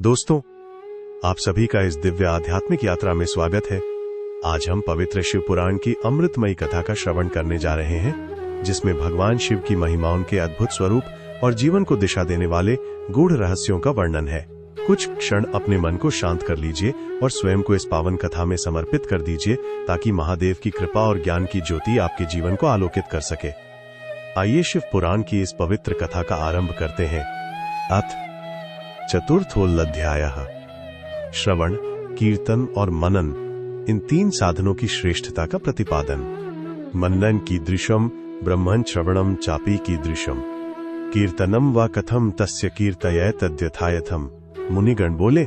दोस्तों, आप सभी का इस दिव्य आध्यात्मिक यात्रा में स्वागत है। आज हम पवित्र शिव पुराण की अमृतमयी कथा का श्रवण करने जा रहे हैं, जिसमें भगवान शिव की महिमाओं के अद्भुत स्वरूप और जीवन को दिशा देने वाले गूढ़ रहस्यों का वर्णन है। कुछ क्षण अपने मन को शांत कर लीजिए और स्वयं को इस पावन कथा में समर्पित कर दीजिए, ताकि महादेव की कृपा और ज्ञान की ज्योति आपके जीवन को आलोकित कर सके। आइए शिव पुराण की इस पवित्र कथा का आरंभ करते हैं। अथ चतुर्थोऽध्यायः। श्रवण, कीर्तन और मनन, इन तीन साधनों की श्रेष्ठता का प्रतिपादन। मननं कीदृशं ब्रह्मन् श्रवणं चापि कीदृशं कीर्तनं वा कथं तस्य कीर्तये तद्यथायथम्। मुनिगण बोले,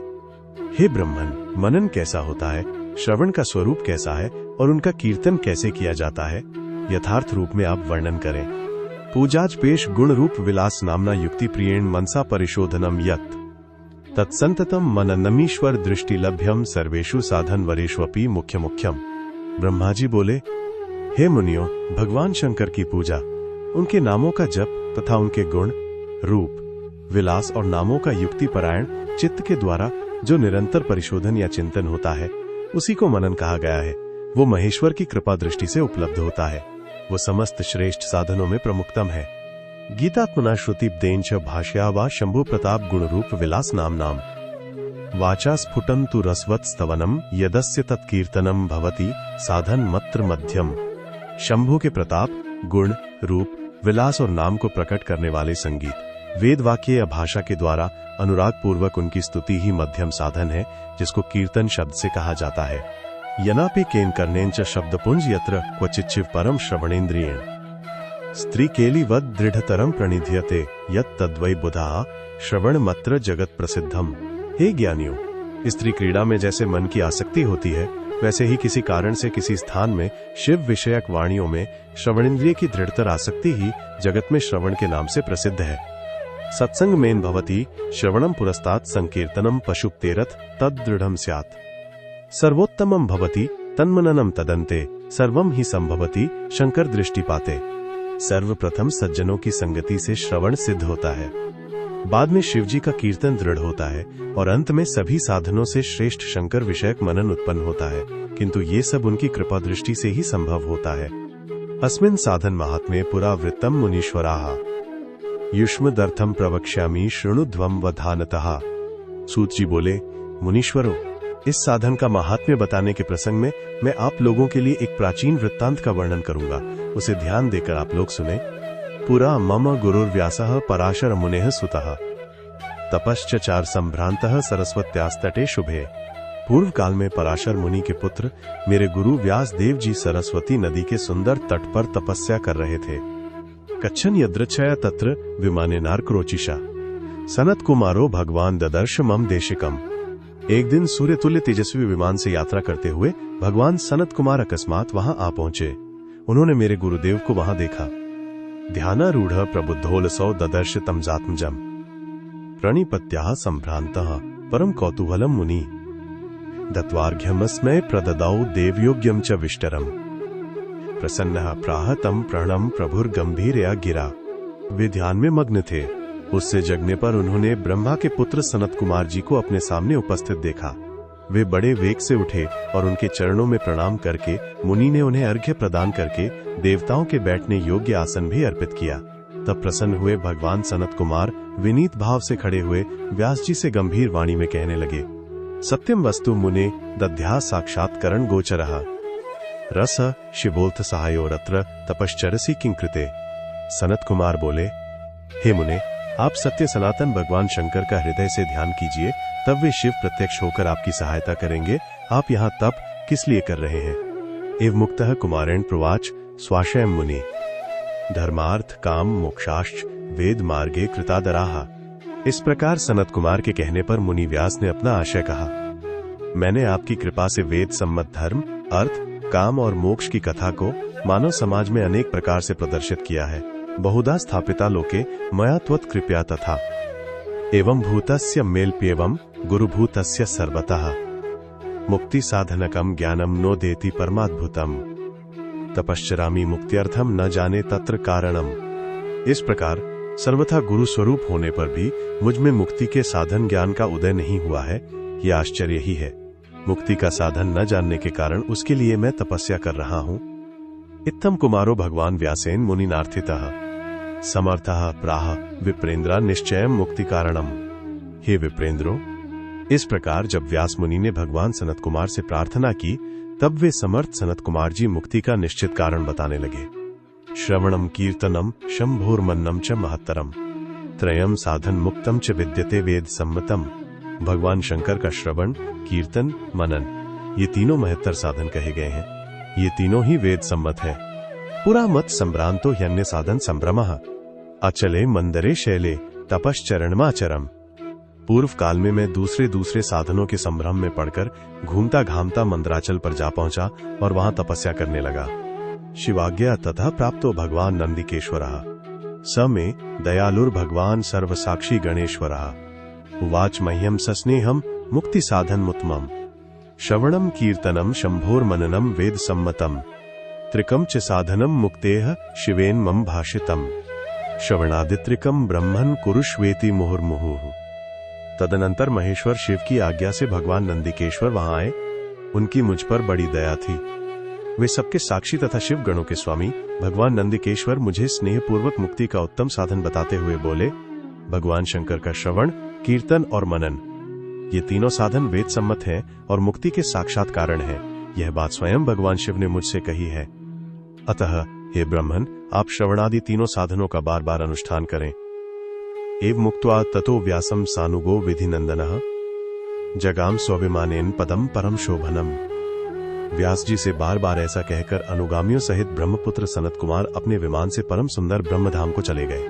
हे ब्रह्मन, मनन कैसा होता है, श्रवण का स्वरूप कैसा है और उनका कीर्तन कैसे किया जाता है, यथार्थ रूप में आप वर्णन करें। पूजाज पेश गुण रूप विलास नामना युक्ति प्रियेण मनसा परिशोधनम यत् तत्संततम मननमीश्वर दृष्टि लभ्यम सर्वेषु साधन वरेष्वपि मुख्य मुख्यम। ब्रह्मा जी बोले, हे मुनियों, भगवान शंकर की पूजा, उनके नामों का जप तथा उनके गुण, रूप, विलास और नामों का युक्ति परायण चित्त के द्वारा जो निरंतर परिशोधन या चिंतन होता है, उसी को मनन कहा गया है। वो महेश्वर की कृपा दृष्टि से उपलब्ध होता है। वो समस्त श्रेष्ठ साधनों में प्रमुखतम है। गीतात्मना श्रुतिब्देन च भाष्या वा शंभु प्रताप गुण रूप विलास नाम वाचा स्फुटं तु रसवत् स्तवनम यदस्य तत्कीर्तनम भवति साधन मत्र मध्यम। शंभु के प्रताप, गुण, रूप, विलास और नाम को प्रकट करने वाले संगीत, वेद वाक्य या भाषा के द्वारा अनुराग पूर्वक उनकी स्तुति ही मध्यम साधन है, जिसको कीर्तन शब्द से कहा जाता है। यनापि केन कर्णेन च शब्दपुंज यत्र क्वचिच्चिव परम श्रवणेन्द्रियेण स्त्री केलिवद दृढ़तरम प्रणिध्यते यत् तद्वै बुधा श्रवण मत्र जगत प्रसिद्धम। हे ज्ञानियों, स्त्री क्रीड़ा में जैसे मन की आसक्ति होती है, वैसे ही किसी कारण से किसी स्थान में शिव विषयक वाणियों में श्रवणेन्द्रिय की दृढ़तर आसक्ति ही जगत में श्रवण के नाम से प्रसिद्ध है। सत्संग मेन भवति श्रवणम पुरस्तात् संकीर्तनम पशुप्तेरथ तद दृढ़म स्यात्। सर्वोत्तमम भवति तन्मननम तदन्ते सर्वम ही संभवति शंकर दृष्टिपाते। सर्वप्रथम सज्जनों की संगति से श्रवण सिद्ध होता है, बाद में शिवजी का कीर्तन दृढ़ होता है और अंत में सभी साधनों से श्रेष्ठ शंकर विषयक मनन उत्पन्न होता है, किंतु ये सब उनकी कृपा दृष्टि से ही संभव होता है। अस्मिन् साधन महात्म्ये पुरा वृत्तम मुनीश्वराः युष्मदर्थम प्रवक्ष्यामि शृणुध्वम वधानतः। सूत जी बोले, मुनीश्वरों, इस साधन का महात्म्य बताने के प्रसंग में मैं आप लोगों के लिए एक प्राचीन वृत्तांत का वर्णन करूंगा, उसे ध्यान देकर आप लोग सुने। पुरा मम गुरुर्व्यासः पराशर मुनेः सुतः तपश्चचार संभ्रांतः सरस्वत्यास्तटे शुभे। पूर्व काल में पराशर मुनि के पुत्र मेरे गुरु व्यास देव जी सरस्वती नदी के सुंदर तट पर तपस्या कर रहे थे। कच्छन यदृच्छया तत्र विमाने नार्करोचिषा सनत कुमारो भगवान ददर्श मम देशिकम। एक दिन सूर्यतुल्य तेजस्वी विमान से यात्रा करते हुए भगवान सनत कुमार अकस्मात वहां आ पहुंचे। उन्होंने मेरे गुरुदेव को वहां देखा। ध्यानारूढ़ प्रबुद्धोलसौ ददर्श तमजात्मजम प्रणिपत्याः संभ्रान्तः परम कौतूहलम मुनि दत्वार्घ्यमस्मै प्रददौ देवयोग्यम च विष्टरम प्रसन्नः प्राह तम प्रणम प्रभुर्गंभीरया गिरा। वे ध्यान में मग्न थे। उससे जगने पर उन्होंने ब्रह्मा के पुत्र सनत कुमार जी को अपने सामने उपस्थित देखा। वे बड़े वेग से उठे और उनके चरणों में प्रणाम करके मुनि ने उन्हें अर्घ्य प्रदान करके देवताओं के बैठने योग्य आसन भी अर्पित किया। तब प्रसन्न हुए भगवान सनत कुमार विनीत भाव से खड़े हुए व्यास जी से गंभीर वाणी में कहने लगे, सत्यम वस्तु मुने दध्या साक्षात्करण गोचरः रस शिवोल्थ सहायोरत्र तपश्चरसी किंकृते। सनत कुमार बोले, हे मुने, आप सत्य सनातन भगवान शंकर का हृदय से ध्यान कीजिए, तब वे शिव प्रत्यक्ष होकर आपकी सहायता करेंगे। आप यहाँ तप किस लिए कर रहे हैं? एव मुक्तः कुमारेण प्रवाच स्वाशयम मुनि धर्मार्थ काम मोक्षाश्च वेद मार्गे कृतादराः। इस प्रकार सनत कुमार के कहने पर मुनि व्यास ने अपना आशय कहा। मैंने आपकी कृपा से वेद सम्मत धर्म, अर्थ, काम और मोक्ष की कथा को मानव समाज में अनेक प्रकार से प्रदर्शित किया है। बहुधा स्थापिता लोके मया त्वत्कृपया तथा एवं भूतस्य मेल्प्येवं गुरुभूतस्य सर्वतः मुक्ति साधनकम ज्ञानम नो देति परमाद्भुतम तपश्चरामि मुक्त्यर्थम न जाने तत्र कारणम। इस प्रकार सर्वथा गुरु स्वरूप होने पर भी मुझ में मुक्ति के साधन ज्ञान का उदय नहीं हुआ है, ये आश्चर्य ही है। मुक्ति का साधन न जानने के कारण उसके लिए मैं तपस्या कर रहा हूं। इत्थम कुमारो भगवान व्यासेन मुनिनार्थितः समर्थः प्राह विप्रेंद्रा निश्चयम मुक्ति कारणम। हे विप्रेंद्रो, इस प्रकार जब व्यास मुनि ने भगवान सनत कुमार से प्रार्थना की, तब वे समर्थ सनत कुमार जी मुक्ति का निश्चित कारण बताने लगे। श्रवणम कीर्तनम शंभोर्मन्नम च महत्तरम त्रयम साधन मुक्तम च विद्यते वेद सम्मतम। भगवान शंकर का श्रवण, कीर्तन, मनन, ये तीनों महत्तर साधन कहे गए हैं। ये तीनों ही वेद सम्मत हैं। पुरा मत संभ्रांतो ह्यन्य साधन संभ्रमः अचले मंदरे शैले तपश्चरणमाचरम। पूर्व काल में मैं दूसरे साधनों के संभ्रम में पड़कर घूमता घामता मंदराचल पर जा पहुंचा और वहां तपस्या करने लगा। शिवाज्ञा तथा प्राप्तो भगवान नंदिकेश्वरः स मे दयालुर्भगवान सर्वसाक्षी गणेश्वरः उवाच मह्यम सस्नेहम मुक्ति साधन मुत्तमम् श्रवणम कीर्तनम शंभोर्मननम वेद सम्मतम त्रिकम च साधनम मुक्तेह शिवेन मम भाषितम श्रवणादित्रिकम ब्रह्मन् कुरुष्वेति मुहुर्मुहुः। तदनंतर महेश्वर शिव की आज्ञा से भगवान नंदिकेश्वर वहां आए। उनकी मुझ पर बड़ी दया थी। वे सबके साक्षी तथा शिव गणों के स्वामी भगवान नंदिकेश्वर मुझे स्नेहपूर्वक मुक्ति का उत्तम साधन बताते हुए बोले, भगवान शंकर का श्रवण, कीर्तन और मनन, ये तीनों साधन वेद सम्मत हैं और मुक्ति के साक्षात कारण हैं। यह बात स्वयं भगवान शिव ने मुझसे कही है। अतः हे ब्रह्मन, आप श्रवणादि तीनों साधनों का बार बार अनुष्ठान करें। एव मुक्त्वा ततो व्यासम सानुगो विधिनंदनः जगाम स्वाभिमानेन पदम परम शोभनम। व्यास जी से बार बार ऐसा कहकर अनुगामियों सहित ब्रह्मपुत्र सनत कुमार अपने विमान से परम सुंदर ब्रह्मधाम को चले गए।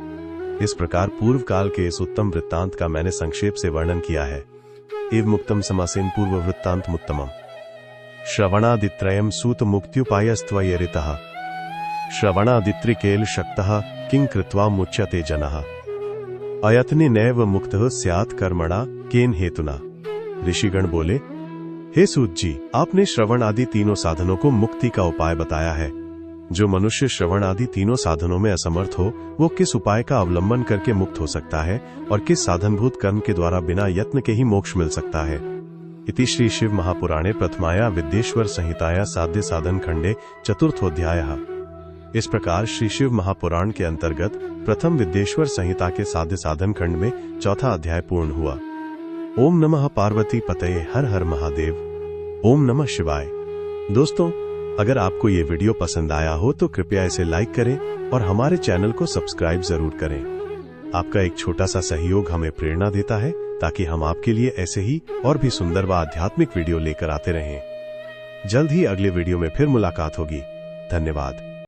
इस प्रकार पूर्व काल के इस उत्तम वृत्तांत का मैंने संक्षेप से वर्णन किया है। एव मुक्तम समासेन पूर्व वृत्तांत मुत्तमम् श्रवणादित्रयम सूत मुक्त्युपायस्त्वयरितः श्रवणादित्रिकेल शक्तः किं कृत्वा मुच्यते जनः अयत्ने नैव मुक्तः स्यात् कर्मणा केन हेतुना। ऋषिगण बोले, हे सूत जी, आपने श्रवण आदि तीनों साधनों को मुक्ति का उपाय बताया है। जो मनुष्य श्रवण आदि तीनों साधनों में असमर्थ हो, वो किस उपाय का अवलंबन करके मुक्त हो सकता है और किस साधनभूत कर्म के द्वारा बिना यत्न के ही मोक्ष मिल सकता है। इति श्री शिव महापुराणे प्रथमाया विद्येश्वर संहिताया साध्य साधन खंडे चतुर्थोध्यायः। इस प्रकार श्री शिव महापुराण के अंतर्गत प्रथम विद्येश्वर संहिता के साध्य साधन खंड में चौथा अध्याय पूर्ण हुआ। ओम नमः पार्वती पतये हर हर महादेव। ओम नमः शिवाय। दोस्तों, अगर आपको ये वीडियो पसंद आया हो तो कृपया इसे लाइक करें और हमारे चैनल को सब्सक्राइब जरूर करें। आपका एक छोटा सा सहयोग हमें प्रेरणा देता है ताकि हम आपके लिए ऐसे ही और भी सुंदर व आध्यात्मिक वीडियो लेकर आते रहें। जल्द ही अगले वीडियो में फिर मुलाकात होगी। धन्यवाद।